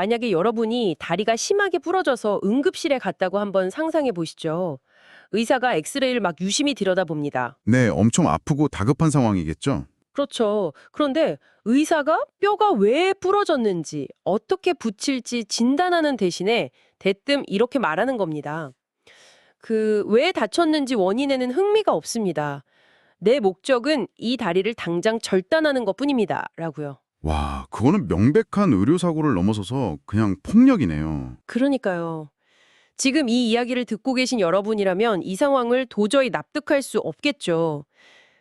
만약에 여러분이 다리가 심하게 부러져서 응급실에 갔다고 한번 상상해 보시죠. 의사가 엑스레이를 막 유심히 들여다봅니다. 네, 엄청 아프고 다급한 상황이겠죠? 그렇죠. 그런데 의사가 뼈가 왜 부러졌는지, 어떻게 붙일지 진단하는 대신에 대뜸 이렇게 말하는 겁니다. 왜 다쳤는지 원인에는 흥미가 없습니다. 내 목적은 이 다리를 당장 절단하는 것뿐입니다. 라고요. 와, 그거는 명백한 의료사고를 넘어서서 그냥 폭력이네요. 그러니까요. 지금 이 이야기를 듣고 계신 여러분이라면 이 상황을 도저히 납득할 수 없겠죠.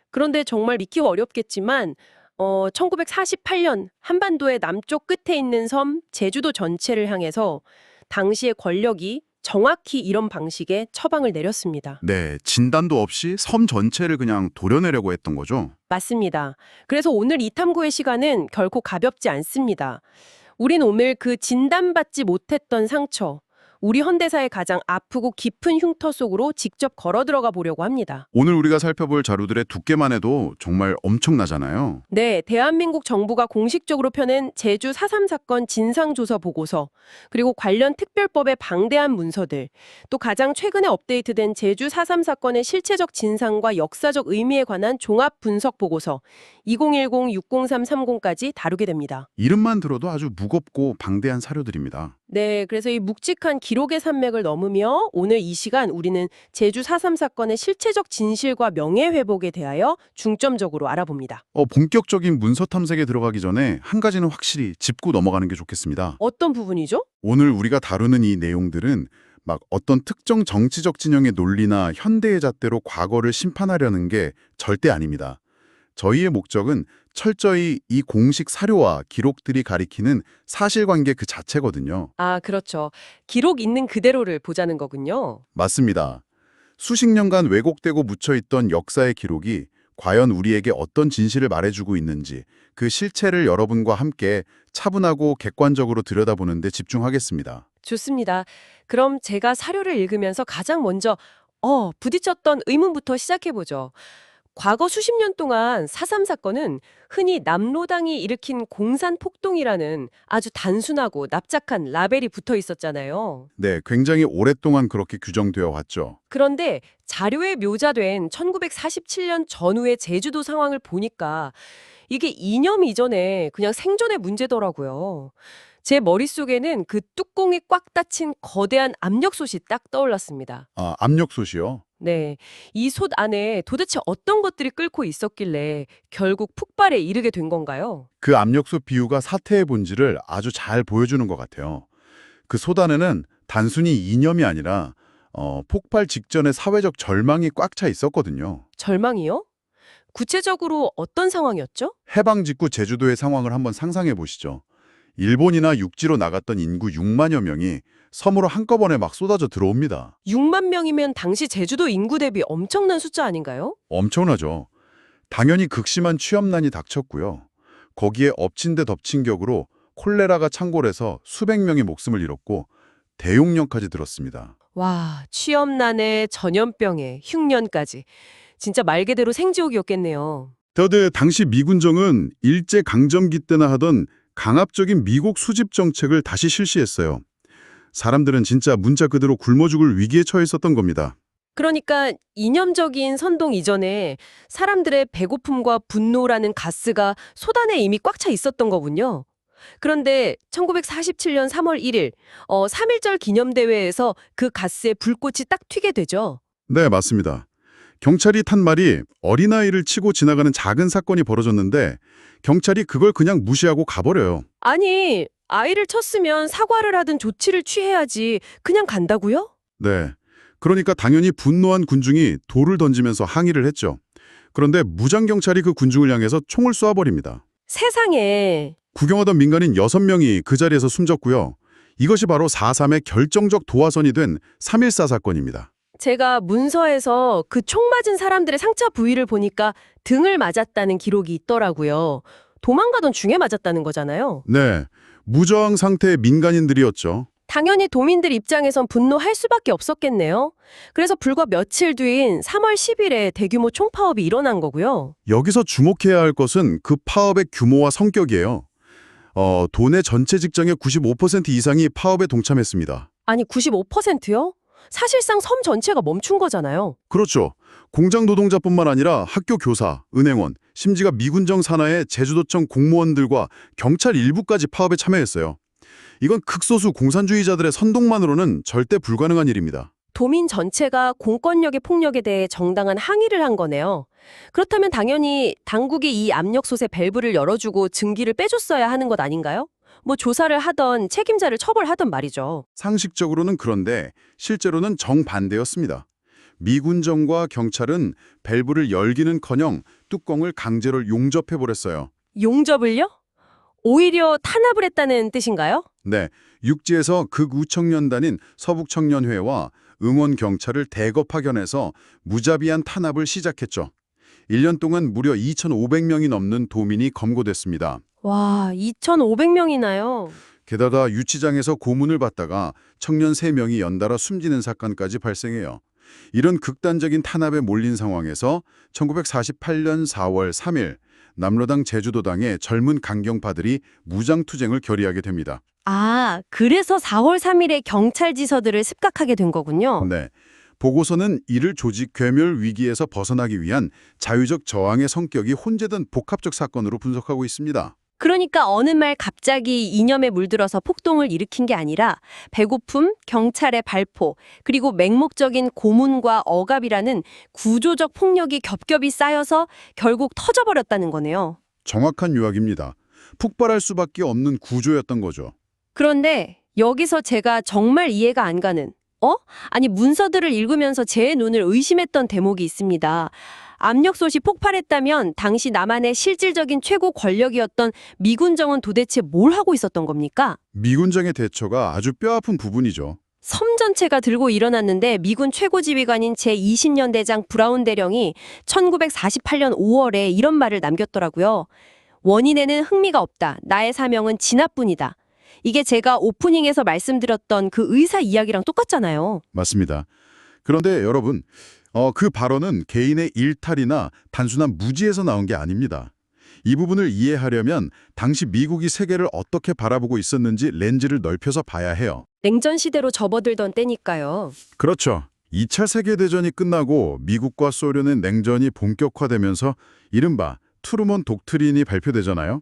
그런데 정말 믿기 어렵겠지만 1948년 한반도의 남쪽 끝에 있는 섬 제주도 전체를 향해서 당시의 권력이 정확히 이런 방식의 처방을 내렸습니다. 네, 진단도 없이 섬 전체를 그냥 도려내려고 했던 거죠? 맞습니다. 그래서 오늘 이 탐구의 시간은 결코 가볍지 않습니다. 우린 오늘 그 진단받지 못했던 상처, 우리 현대사의 가장 아프고 깊은 흉터 속으로 직접 걸어 들어가 보려고 합니다. 오늘 우리가 살펴볼 자료들의 두께만 해도 정말 엄청나잖아요. 네, 대한민국 정부가 공식적으로 펴낸 제주 4.3 사건 진상조사 보고서, 그리고 관련 특별법의 방대한 문서들, 또 가장 최근에 업데이트된 제주 4.3 사건의 실체적 진상과 역사적 의미에 관한 종합 분석 보고서 2010-60330까지 다루게 됩니다. 이름만 들어도 아주 무겁고 방대한 사료들입니다. 네, 그래서 이 묵직한 기록의 산맥을 넘으며 오늘 이 시간 우리는 제주 4.3 사건의 실체적 진실과 명예회복에 대하여 중점적으로 알아봅니다. 본격적인 문서 탐색에 들어가기 전에 한 가지는 확실히 짚고 넘어가는 게 좋겠습니다. 어떤 부분이죠? 오늘 우리가 다루는 이 내용들은 막 어떤 특정 정치적 진영의 논리나 현대의 잣대로 과거를 심판하려는 게 절대 아닙니다. 저희의 목적은 철저히 이 공식 사료와 기록들이 가리키는 사실관계 그 자체거든요. 아, 그렇죠. 기록 있는 그대로를 보자는 거군요. 맞습니다. 수십 년간 왜곡되고 묻혀있던 역사의 기록이 과연 우리에게 어떤 진실을 말해주고 있는지 그 실체를 여러분과 함께 차분하고 객관적으로 들여다보는 데 집중하겠습니다. 좋습니다. 그럼 제가 사료를 읽으면서 가장 먼저 부딪혔던 의문부터 시작해보죠. 과거 수십 년 동안 4.3 사건은 흔히 남로당이 일으킨 공산폭동이라는 아주 단순하고 납작한 라벨이 붙어 있었잖아요. 네, 굉장히 오랫동안 그렇게 규정되어 왔죠. 그런데 자료에 묘자된 1947년 전후의 제주도 상황을 보니까 이게 이념 이전에 그냥 생존의 문제더라고요. 제 머릿속에는 그 뚜껑이 꽉 닫힌 거대한 압력솥이 딱 떠올랐습니다. 아, 압력솥이요? 네. 이 솥 안에 도대체 어떤 것들이 끓고 있었길래 결국 폭발에 이르게 된 건가요? 그 압력솥 비유가 사태의 본질을 아주 잘 보여주는 것 같아요. 그 솥 안에는 단순히 이념이 아니라 폭발 직전의 사회적 절망이 꽉 차 있었거든요. 절망이요? 구체적으로 어떤 상황이었죠? 해방 직후 제주도의 상황을 한번 상상해 보시죠. 일본이나 육지로 나갔던 인구 6만여 명이 섬으로 한꺼번에 막 쏟아져 들어옵니다. 6만 명이면 당시 제주도 인구 대비 엄청난 숫자 아닌가요? 엄청나죠. 당연히 극심한 취업난이 닥쳤고요. 거기에 엎친 데 덮친 격으로 콜레라가 창궐해서 수백 명이 목숨을 잃었고 대용령까지 들었습니다. 와, 취업난에 전염병에 흉년까지. 진짜 말 그대로 생지옥이었겠네요. 더드 당시 미군정은 일제강점기 때나 하던 강압적인 미국 수집 정책을 다시 실시했어요. 사람들은 진짜 문자 그대로 굶어 죽을 위기에 처해 있었던 겁니다. 그러니까 이념적인 선동 이전에 사람들의 배고픔과 분노라는 가스가 솥 안에 이미 꽉 차 있었던 거군요. 그런데 1947년 3월 1일 3.1절 기념대회에서 그 가스에 불꽃이 딱 튀게 되죠. 네, 맞습니다. 경찰이 탄 말이 어린아이를 치고 지나가는 작은 사건이 벌어졌는데 경찰이 그걸 그냥 무시하고 가버려요. 아니, 아이를 쳤으면 사과를 하든 조치를 취해야지 그냥 간다고요? 네. 그러니까 당연히 분노한 군중이 돌을 던지면서 항의를 했죠. 그런데 무장경찰이 그 군중을 향해서 총을 쏘아버립니다. 세상에. 구경하던 민간인 6명이 그 자리에서 숨졌고요. 이것이 바로 4.3의 결정적 도화선이 된 3.14 사건입니다. 제가 문서에서 그 총 맞은 사람들의 상처 부위를 보니까 등을 맞았다는 기록이 있더라고요. 도망가던 중에 맞았다는 거잖아요. 네, 무저항 상태의 민간인들이었죠. 당연히 도민들 입장에선 분노할 수밖에 없었겠네요. 그래서 불과 며칠 뒤인 3월 10일에 대규모 총파업이 일어난 거고요. 여기서 주목해야 할 것은 그 파업의 규모와 성격이에요. 도내 전체 직장의 95% 이상이 파업에 동참했습니다. 아니, 95%요? 사실상 섬 전체가 멈춘 거잖아요. 그렇죠. 공장 노동자뿐만 아니라 학교 교사, 은행원, 심지어 미군정 산하의 제주도청 공무원들과 경찰 일부까지 파업에 참여했어요. 이건 극소수 공산주의자들의 선동만으로는 절대 불가능한 일입니다. 도민 전체가 공권력의 폭력에 대해 정당한 항의를 한 거네요. 그렇다면 당연히 당국이 이 압력솥의 밸브를 열어주고 증기를 빼줬어야 하는 것 아닌가요? 뭐 조사를 하던 책임자를 처벌하던 말이죠. 상식적으로는 그런데 실제로는 정반대였습니다. 미군정과 경찰은 밸브를 열기는커녕 뚜껑을 강제로 용접해버렸어요. 용접을요? 오히려 탄압을 했다는 뜻인가요? 네, 육지에서 극우청년단인 서북청년회와 응원경찰을 대거 파견해서 무자비한 탄압을 시작했죠. 1년 동안 무려 2,500명이 넘는 도민이 검거됐습니다. 와, 2,500명이나요? 게다가 유치장에서 고문을 받다가 청년 3명이 연달아 숨지는 사건까지 발생해요. 이런 극단적인 탄압에 몰린 상황에서 1948년 4월 3일 남로당 제주도당의 젊은 강경파들이 무장투쟁을 결의하게 됩니다. 아, 그래서 4월 3일에 경찰 지서들을 습격하게 된 거군요. 네, 보고서는 이를 조직 괴멸 위기에서 벗어나기 위한 자유적 저항의 성격이 혼재된 복합적 사건으로 분석하고 있습니다. 그러니까 어느 말 갑자기 이념에 물들어서 폭동을 일으킨 게 아니라 배고픔, 경찰의 발포, 그리고 맹목적인 고문과 억압이라는 구조적 폭력이 겹겹이 쌓여서 결국 터져버렸다는 거네요. 정확한 요약입니다. 폭발할 수밖에 없는 구조였던 거죠. 그런데 여기서 제가 정말 이해가 안 가는, 아니 문서들을 읽으면서 제 눈을 의심했던 대목이 있습니다. 압력솥이 폭발했다면 당시 남한의 실질적인 최고 권력이었던 미군정은 도대체 뭘 하고 있었던 겁니까? 미군정의 대처가 아주 뼈아픈 부분이죠. 섬 전체가 들고 일어났는데 미군 최고 지휘관인 제20년 대장 브라운 대령이 1948년 5월에 이런 말을 남겼더라고요. 원인에는 흥미가 없다. 나의 사명은 진압뿐이다. 이게 제가 오프닝에서 말씀드렸던 그 의사 이야기랑 똑같잖아요. 맞습니다. 그런데 여러분, 그 발언은 개인의 일탈이나 단순한 무지에서 나온 게 아닙니다. 이 부분을 이해하려면 당시 미국이 세계를 어떻게 바라보고 있었는지 렌즈를 넓혀서 봐야 해요. 냉전 시대로 접어들던 때니까요. 그렇죠. 2차 세계대전이 끝나고 미국과 소련의 냉전이 본격화되면서 이른바 트루먼 독트린이 발표되잖아요.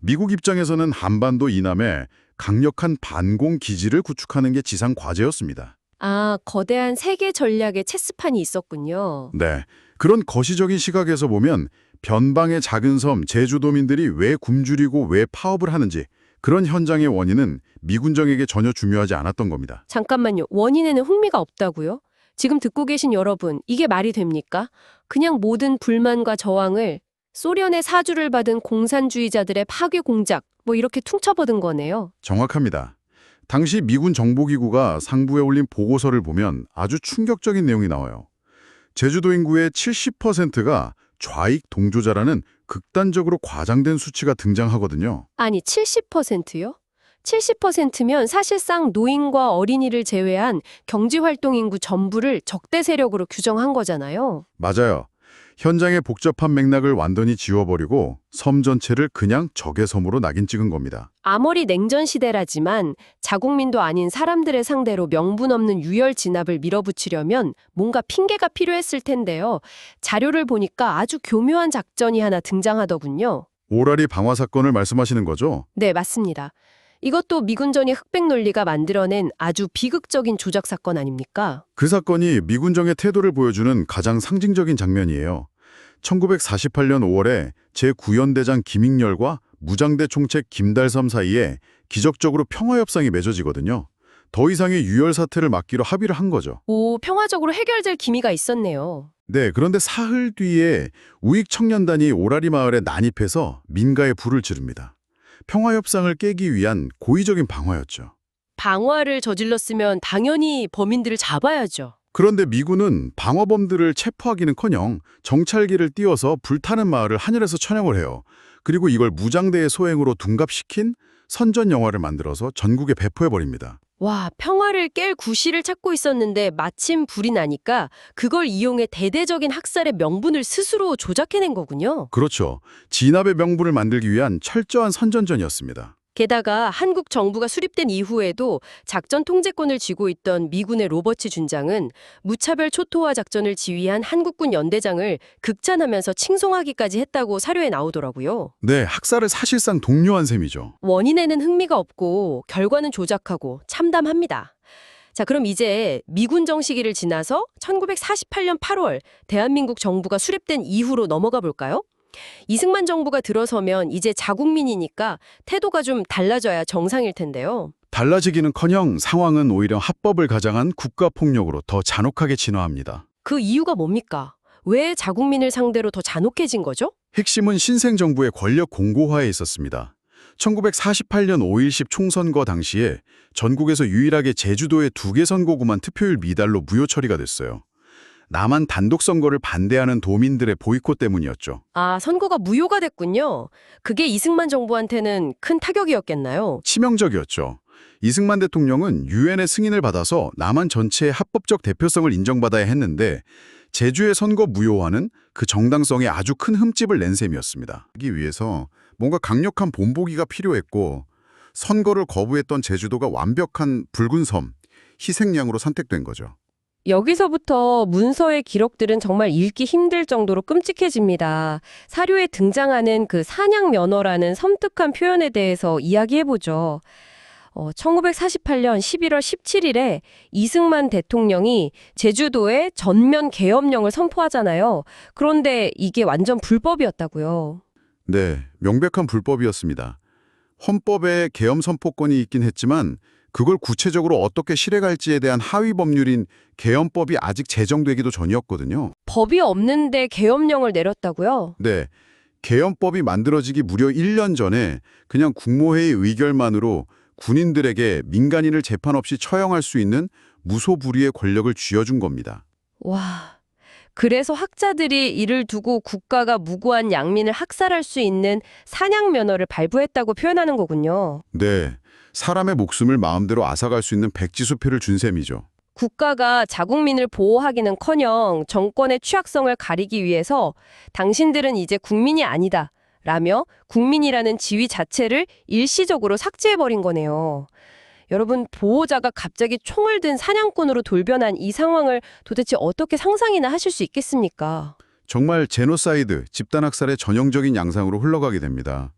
미국 입장에서는 한반도 이남에 강력한 반공 기지를 구축하는 게 지상 과제였습니다. 아, 거대한 세계 전략의 체스판이 있었군요. 네, 그런 거시적인 시각에서 보면 변방의 작은 섬 제주도민들이 왜 굶주리고 왜 파업을 하는지 그런 현장의 원인은 미군정에게 전혀 중요하지 않았던 겁니다. 잠깐만요. 원인에는 흥미가 없다고요? 지금 듣고 계신 여러분, 이게 말이 됩니까? 그냥 모든 불만과 저항을 소련의 사주를 받은 공산주의자들의 파괴 공작, 뭐 이렇게 퉁쳐버린 거네요. 정확합니다. 당시 미군 정보기구가 상부에 올린 보고서를 보면 아주 충격적인 내용이 나와요. 제주도 인구의 70%가 좌익 동조자라는 극단적으로 과장된 수치가 등장하거든요. 아니, 70%요? 70%면 사실상 노인과 어린이를 제외한 경제활동 인구 전부를 적대 세력으로 규정한 거잖아요. 맞아요. 현장의 복잡한 맥락을 완전히 지워버리고 섬 전체를 그냥 적의 섬으로 낙인 찍은 겁니다. 아무리 냉전 시대라지만 자국민도 아닌 사람들을 상대로 명분 없는 유혈 진압을 밀어붙이려면 뭔가 핑계가 필요했을 텐데요. 자료를 보니까 아주 교묘한 작전이 하나 등장하더군요. 오라리 방화 사건을 말씀하시는 거죠? 네, 맞습니다. 이것도 미군정의 흑백 논리가 만들어낸 아주 비극적인 조작 사건 아닙니까? 그 사건이 미군정의 태도를 보여주는 가장 상징적인 장면이에요. 1948년 5월에 제9연대장 김익렬과 무장대 총책 김달삼 사이에 기적적으로 평화협상이 맺어지거든요. 더 이상의 유혈 사태를 막기로 합의를 한 거죠. 오, 평화적으로 해결될 기미가 있었네요. 네, 그런데 사흘 뒤에 우익 청년단이 오라리 마을에 난입해서 민가에 불을 지릅니다. 평화협상을 깨기 위한 고의적인 방화였죠. 방화를 저질렀으면 당연히 범인들을 잡아야죠. 그런데 미군은 방화범들을 체포하기는커녕 정찰기를 띄워서 불타는 마을을 하늘에서 촬영을 해요. 그리고 이걸 무장대의 소행으로 둔갑시킨 선전 영화를 만들어서 전국에 배포해버립니다. 와, 평화를 깰 구실을 찾고 있었는데 마침 불이 나니까 그걸 이용해 대대적인 학살의 명분을 스스로 조작해낸 거군요. 그렇죠. 진압의 명분을 만들기 위한 철저한 선전전이었습니다. 게다가 한국 정부가 수립된 이후에도 작전 통제권을 쥐고 있던 미군의 로버츠 준장은 무차별 초토화 작전을 지휘한 한국군 연대장을 극찬하면서 칭송하기까지 했다고 사료에 나오더라고요. 네, 학살을 사실상 독려한 셈이죠. 원인에는 흥미가 없고 결과는 조작하고 참담합니다. 자, 그럼 이제 미군 정시기를 지나서 1948년 8월 대한민국 정부가 수립된 이후로 넘어가 볼까요? 이승만 정부가 들어서면 이제 자국민이니까 태도가 좀 달라져야 정상일 텐데요. 달라지기는커녕 상황은 오히려 합법을 가장한 국가폭력으로 더 잔혹하게 진화합니다. 그 이유가 뭡니까? 왜 자국민을 상대로 더 잔혹해진 거죠? 핵심은 신생정부의 권력 공고화에 있었습니다. 1948년 5.10 총선거 당시에 전국에서 유일하게 제주도의 2개 선거구만 투표율 미달로 무효 처리가 됐어요. 남한 단독 선거를 반대하는 도민들의 보이콧 때문이었죠. 아, 선거가 무효가 됐군요. 그게 이승만 정부한테는 큰 타격이었겠나요? 치명적이었죠. 이승만 대통령은 유엔의 승인을 받아서 남한 전체의 합법적 대표성을 인정받아야 했는데 제주의 선거 무효화는 그 정당성에 아주 큰 흠집을 낸 셈이었습니다. 하기 위해서 뭔가 강력한 본보기가 필요했고 선거를 거부했던 제주도가 완벽한 붉은 섬, 희생양으로 선택된 거죠. 여기서부터 문서의 기록들은 정말 읽기 힘들 정도로 끔찍해집니다. 사료에 등장하는 그 산양면허라는 섬뜩한 표현에 대해서 이야기해보죠. 1948년 11월 17일에 이승만 대통령이 제주도에 전면 계엄령을 선포하잖아요. 그런데 이게 완전 불법이었다고요. 네, 명백한 불법이었습니다. 헌법에 계엄 선포권이 있긴 했지만 그걸 구체적으로 어떻게 실행할지에 대한 하위 법률인 계엄법이 아직 제정되기도 전이었거든요. 법이 없는데 계엄령을 내렸다고요? 네, 계엄법이 만들어지기 무려 1년 전에 그냥 국무회의 의결만으로 군인들에게 민간인을 재판 없이 처형할 수 있는 무소불위의 권력을 쥐어준 겁니다. 와, 그래서 학자들이 이를 두고 국가가 무고한 양민을 학살할 수 있는 산양면허를 발부했다고 표현하는 거군요. 네, 사람의 목숨을 마음대로 앗아갈 수 있는 백지수표를 준 셈이죠. 국가가 자국민을 보호하기는커녕 정권의 취약성을 가리기 위해서 당신들은 이제 국민이 아니다 라며 국민이라는 지위 자체를 일시적으로 삭제해버린 거네요. 여러분, 보호자가 갑자기 총을 든 사냥꾼으로 돌변한 이 상황을 도대체 어떻게 상상이나 하실 수 있겠습니까? 정말 제노사이드, 집단학살의 전형적인 양상으로 흘러가게 됩니다.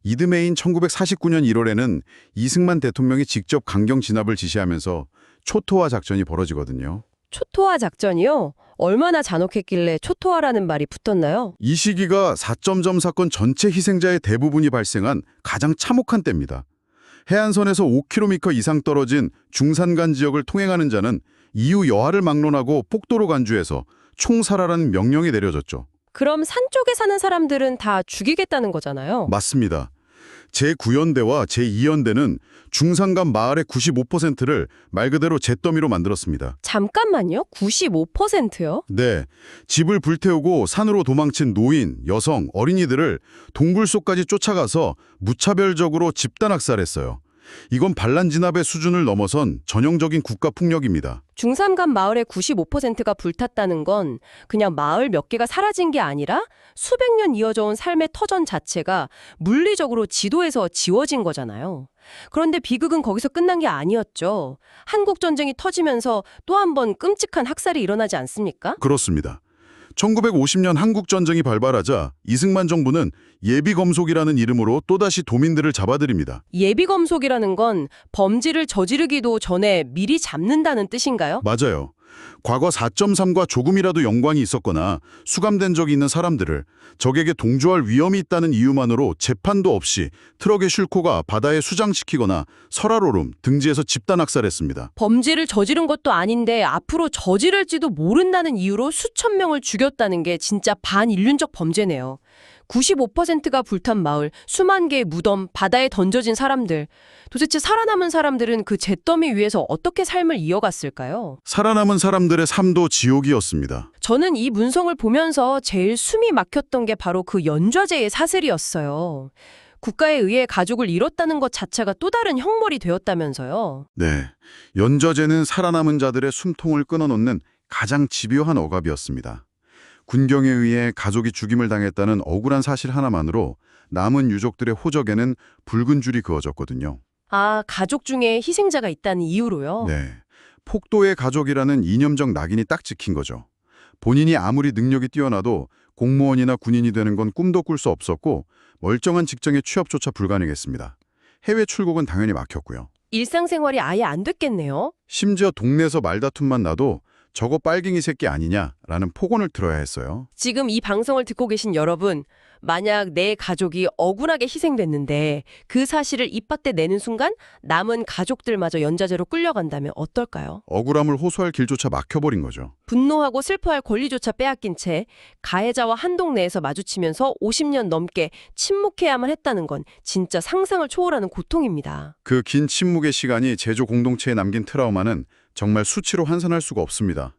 이듬해인 1949년 1월에는 이승만 대통령이 직접 강경 진압을 지시하면서 초토화 작전이 벌어지거든요. 초토화 작전이요? 얼마나 잔혹했길래 초토화라는 말이 붙었나요? 이 시기가 4.점 사건 전체 희생자의 대부분이 발생한 가장 참혹한 때입니다. 해안선에서 5km 이상 떨어진 중산간 지역을 통행하는 자는 이후 여하를 막론하고 폭도로 간주해서 총살하라는 명령이 내려졌죠. 그럼 산 쪽에 사는 사람들은 다 죽이겠다는 거잖아요. 맞습니다. 제9연대와 제2연대는 중산간 마을의 95%를 말 그대로 잿더미로 만들었습니다. 잠깐만요? 95%요? 네, 집을 불태우고 산으로 도망친 노인, 여성, 어린이들을 동굴 속까지 쫓아가서 무차별적으로 집단학살했어요. 이건 반란 진압의 수준을 넘어선 전형적인 국가폭력입니다. 중산간 마을의 95%가 불탔다는 건 그냥 마을 몇 개가 사라진 게 아니라 수백 년 이어져 온 삶의 터전 자체가 물리적으로 지도에서 지워진 거잖아요. 그런데 비극은 거기서 끝난 게 아니었죠. 한국전쟁이 터지면서 또 한 번 끔찍한 학살이 일어나지 않습니까? 그렇습니다. 1950년 한국전쟁이 발발하자 이승만 정부는 예비검속이라는 이름으로 또다시 도민들을 잡아들입니다. 예비검속이라는 건 범죄를 저지르기도 전에 미리 잡는다는 뜻인가요? 맞아요. 과거 4.3과 조금이라도 연관이 있었거나 수감된 적이 있는 사람들을 적에게 동조할 위험이 있다는 이유만으로 재판도 없이 트럭에 싣고가 바다에 수장시키거나 설화로름, 등지에서 집단학살했습니다. 범죄를 저지른 것도 아닌데 앞으로 저지를지도 모른다는 이유로 수천 명을 죽였다는 게 진짜 반인륜적 범죄네요. 95%가 불탄 마을, 수만 개의 무덤, 바다에 던져진 사람들. 도대체 살아남은 사람들은 그 잿더미 위에서 어떻게 삶을 이어갔을까요? 살아남은 사람들의 삶도 지옥이었습니다. 저는 이 문성을 보면서 제일 숨이 막혔던 게 바로 그 연좌제의 사슬이었어요. 국가에 의해 가족을 잃었다는 것 자체가 또 다른 형벌이 되었다면서요. 네, 연좌제는 살아남은 자들의 숨통을 끊어놓는 가장 집요한 억압이었습니다. 군경에 의해 가족이 죽임을 당했다는 억울한 사실 하나만으로 남은 유족들의 호적에는 붉은 줄이 그어졌거든요. 아, 가족 중에 희생자가 있다는 이유로요? 네. 폭도의 가족이라는 이념적 낙인이 딱 찍힌 거죠. 본인이 아무리 능력이 뛰어나도 공무원이나 군인이 되는 건 꿈도 꿀 수 없었고 멀쩡한 직장에 취업조차 불가능했습니다. 해외 출국은 당연히 막혔고요. 일상생활이 아예 안 됐겠네요? 심지어 동네에서 말다툼만 나도 저거 빨갱이 새끼 아니냐라는 폭언을 들어야 했어요. 지금 이 방송을 듣고 계신 여러분, 만약 내 가족이 억울하게 희생됐는데 그 사실을 입밭에 내는 순간 남은 가족들마저 연좌제로 끌려간다면 어떨까요? 억울함을 호소할 길조차 막혀버린 거죠. 분노하고 슬퍼할 권리조차 빼앗긴 채 가해자와 한 동네에서 마주치면서 50년 넘게 침묵해야만 했다는 건 진짜 상상을 초월하는 고통입니다. 그 긴 침묵의 시간이 제조 공동체에 남긴 트라우마는 정말 수치로 환산할 수가 없습니다.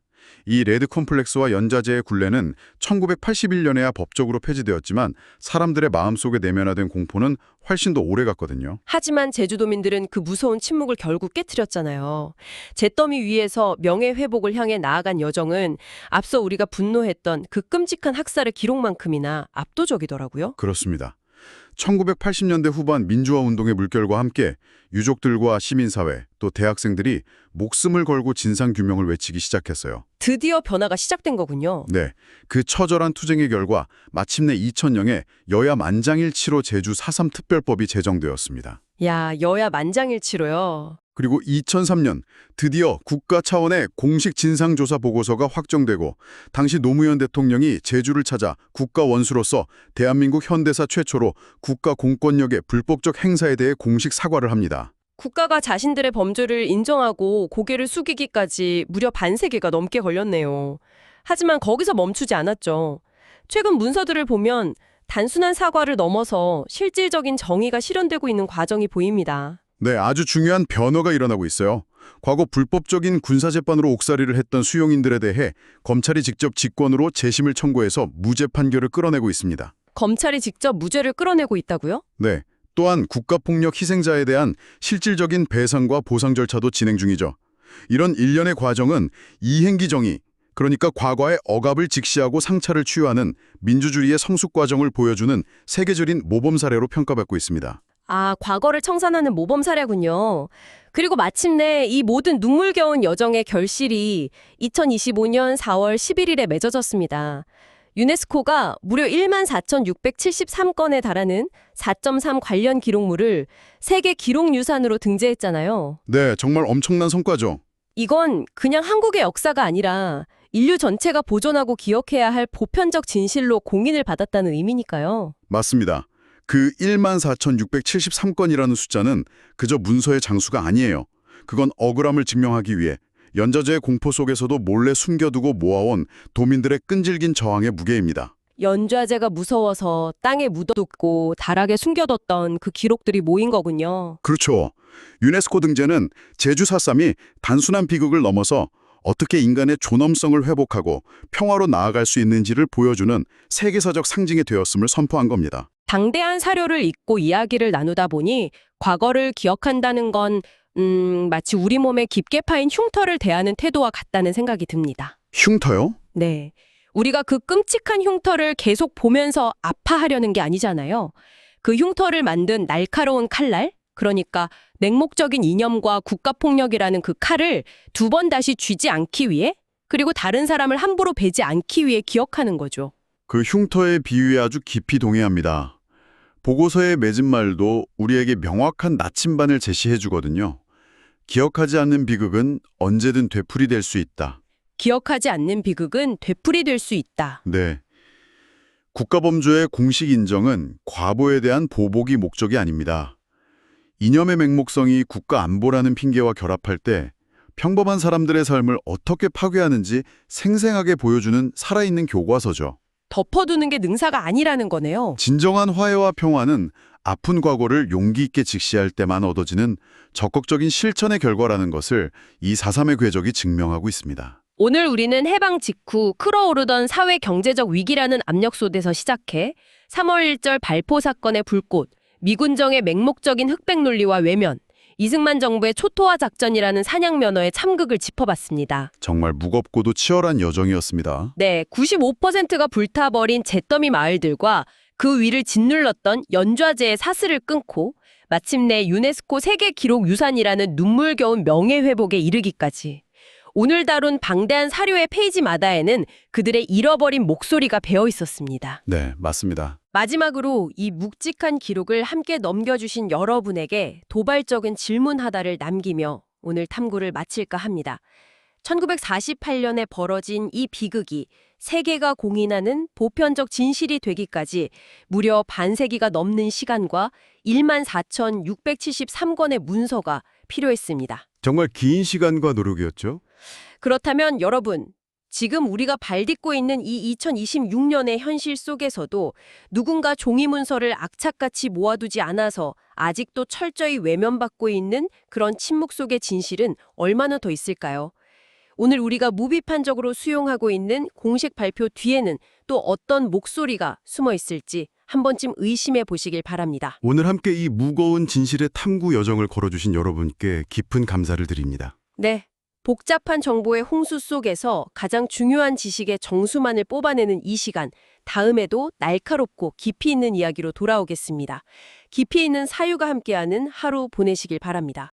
이 레드 컴플렉스와 연좌제의 굴레는 1981년에야 법적으로 폐지되었지만 사람들의 마음속에 내면화된 공포는 훨씬 더 오래 갔거든요. 하지만 제주도민들은 그 무서운 침묵을 결국 깨트렸잖아요. 잿더미 위에서 명예회복을 향해 나아간 여정은 앞서 우리가 분노했던 그 끔찍한 학살의 기록만큼이나 압도적이더라고요. 그렇습니다. 1980년대 후반 민주화 운동의 물결과 함께 유족들과 시민사회, 또 대학생들이 목숨을 걸고 진상규명을 외치기 시작했어요. 드디어 변화가 시작된 거군요. 네, 그 처절한 투쟁의 결과 마침내 2000년에 여야 만장일치로 제주 4.3 특별법이 제정되었습니다. 야, 여야 만장일치로요. 그리고 2003년 드디어 국가 차원의 공식 진상조사 보고서가 확정되고 당시 노무현 대통령이 제주를 찾아 국가 원수로서 대한민국 현대사 최초로 국가 공권력의 불법적 행사에 대해 공식 사과를 합니다. 국가가 자신들의 범죄를 인정하고 고개를 숙이기까지 무려 반세기가 넘게 걸렸네요. 하지만 거기서 멈추지 않았죠. 최근 문서들을 보면 단순한 사과를 넘어서 실질적인 정의가 실현되고 있는 과정이 보입니다. 네, 아주 중요한 변화가 일어나고 있어요. 과거 불법적인 군사재판으로 옥살이를 했던 수용인들에 대해 검찰이 직접 직권으로 재심을 청구해서 무죄 판결을 끌어내고 있습니다. 검찰이 직접 무죄를 끌어내고 있다고요? 네, 또한 국가폭력 희생자에 대한 실질적인 배상과 보상 절차도 진행 중이죠. 이런 일련의 과정은 이행기 정의, 그러니까 과거의 억압을 직시하고 상처를 치유하는 민주주의의 성숙 과정을 보여주는 세계적인 모범 사례로 평가받고 있습니다. 아, 과거를 청산하는 모범 사례군요. 그리고 마침내 이 모든 눈물겨운 여정의 결실이 2025년 4월 11일에 맺어졌습니다. 유네스코가 무려 14,673건에 달하는 4.3 관련 기록물을 세계 기록유산으로 등재했잖아요. 네, 정말 엄청난 성과죠. 이건 그냥 한국의 역사가 아니라 인류 전체가 보존하고 기억해야 할 보편적 진실로 공인을 받았다는 의미니까요. 맞습니다. 그 14,673건이라는 숫자는 그저 문서의 장수가 아니에요. 그건 억울함을 증명하기 위해 연좌제의 공포 속에서도 몰래 숨겨두고 모아온 도민들의 끈질긴 저항의 무게입니다. 연좌제가 무서워서 땅에 묻어뒀고 다락에 숨겨뒀던 그 기록들이 모인 거군요. 그렇죠. 유네스코 등재는 제주 4.3이 단순한 비극을 넘어서 어떻게 인간의 존엄성을 회복하고 평화로 나아갈 수 있는지를 보여주는 세계사적 상징이 되었음을 선포한 겁니다. 당대한 사료를 읽고 이야기를 나누다 보니 과거를 기억한다는 건 마치 우리 몸에 깊게 파인 흉터를 대하는 태도와 같다는 생각이 듭니다. 흉터요? 네. 우리가 그 끔찍한 흉터를 계속 보면서 아파하려는 게 아니잖아요. 그 흉터를 만든 날카로운 칼날, 그러니까 맹목적인 이념과 국가폭력이라는 그 칼을 두 번 다시 쥐지 않기 위해, 그리고 다른 사람을 함부로 베지 않기 위해 기억하는 거죠. 그 흉터의 비유에 아주 깊이 동의합니다. 보고서에 맺은 말도 우리에게 명확한 나침반을 제시해 주거든요. 기억하지 않는 비극은 언제든 되풀이될 수 있다. 기억하지 않는 비극은 되풀이될 수 있다. 네. 국가범죄의 공식 인정은 과보에 대한 보복이 목적이 아닙니다. 이념의 맹목성이 국가 안보라는 핑계와 결합할 때 평범한 사람들의 삶을 어떻게 파괴하는지 생생하게 보여주는 살아있는 교과서죠. 덮어두는 게 능사가 아니라는 거네요. 진정한 화해와 평화는 아픈 과거를 용기 있게 직시할 때만 얻어지는 적극적인 실천의 결과라는 것을 이 4.3의 궤적이 증명하고 있습니다. 오늘 우리는 해방 직후 크어오르던 사회 경제적 위기라는 압력 속에서 시작해 3월 1절 발포 사건의 불꽃, 미군정의 맹목적인 흑백 논리와 외면, 이승만 정부의 초토화 작전이라는 사냥 면허의 참극을 짚어봤습니다. 정말 무겁고도 치열한 여정이었습니다. 네, 95%가 불타버린 잿더미 마을들과 그 위를 짓눌렀던 연좌제의 사슬을 끊고 마침내 유네스코 세계기록유산이라는 눈물겨운 명예회복에 이르기까지. 오늘 다룬 방대한 사료의 페이지마다에는 그들의 잃어버린 목소리가 배어 있었습니다. 네, 맞습니다. 마지막으로 이 묵직한 기록을 함께 넘겨주신 여러분에게 도발적인 질문 하나를 남기며 오늘 탐구를 마칠까 합니다. 1948년에 벌어진 이 비극이 세계가 공인하는 보편적 진실이 되기까지 무려 반세기가 넘는 시간과 14,673권의 문서가 필요했습니다. 정말 긴 시간과 노력이었죠. 그렇다면 여러분, 지금 우리가 발딛고 있는 이 2026년의 현실 속에서도 누군가 종이 문서를 악착같이 모아두지 않아서 아직도 철저히 외면받고 있는 그런 침묵 속의 진실은 얼마나 더 있을까요? 오늘 우리가 무비판적으로 수용하고 있는 공식 발표 뒤에는 또 어떤 목소리가 숨어 있을지 한 번쯤 의심해 보시길 바랍니다. 오늘 함께 이 무거운 진실의 탐구 여정을 걸어주신 여러분께 깊은 감사를 드립니다. 네. 복잡한 정보의 홍수 속에서 가장 중요한 지식의 정수만을 뽑아내는 이 시간, 다음에도 날카롭고 깊이 있는 이야기로 돌아오겠습니다. 깊이 있는 사유가 함께하는 하루 보내시길 바랍니다.